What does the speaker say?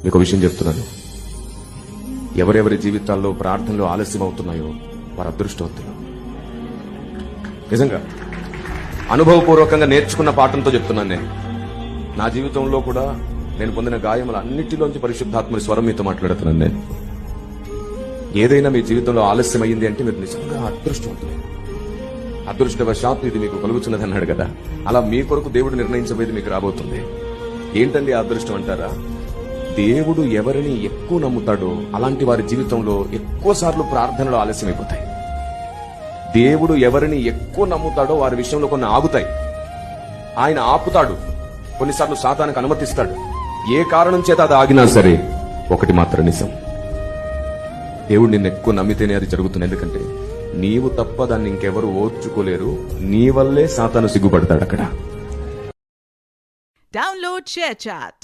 మీకు విషయం చెప్తున్నాను, ఎవరెవరి జీవితాల్లో ప్రార్థనలు ఆలస్యం అవుతున్నాయో వారు అదృష్టవంతులు. నిజంగా అనుభవపూర్వకంగా నేర్చుకున్న పాఠంతో చెప్తున్నాను. నేను నా జీవితంలో కూడా నేను పొందిన గాయములు అన్నిటిలోంచి పరిశుద్ధాత్మని స్వరం మీతో మాట్లాడుతున్నాను. నేను ఏదైనా మీ జీవితంలో ఆలస్యం అయ్యింది అంటే మీరు నిజంగా అదృష్టవంతులే. అదృష్టవశాత్తు ఇది మీకు కలుగుతున్నది అన్నాడు కదా, అలా మీ కొరకు దేవుడు నిర్ణయించబోయేది మీకు రాబోతుంది. ఏంటండి ఆ అదృష్టం అంటారా? దేవుడు ఎవరిని ఎక్కువ నమ్ముతాడో అలాంటి వారి జీవితంలో ఎక్కువ సార్లు ప్రార్థనలు ఆలస్యం అయిపోతాయి. దేవుడు ఎవరిని ఎక్కువ నమ్ముతాడో వారి విషయంలో కొన్ని ఆగుతాయి. ఆయన ఆపుతాడు, కొన్నిసార్లు సాతానికి అనుమతిస్తాడు. ఏ కారణం చేత అది ఆగినా సరే ఒకటి మాత్రం నిజం, దేవుడు నిన్ను ఎక్కువ నమ్మితేనే అది జరుగుతుంది. ఎందుకంటే నీవు తప్ప దాన్ని ఇంకెవరు ఓర్చుకోలేరు. నీ వల్లే సాతాను సిగ్గుపడతాడు అక్కడ. Download ShareChat.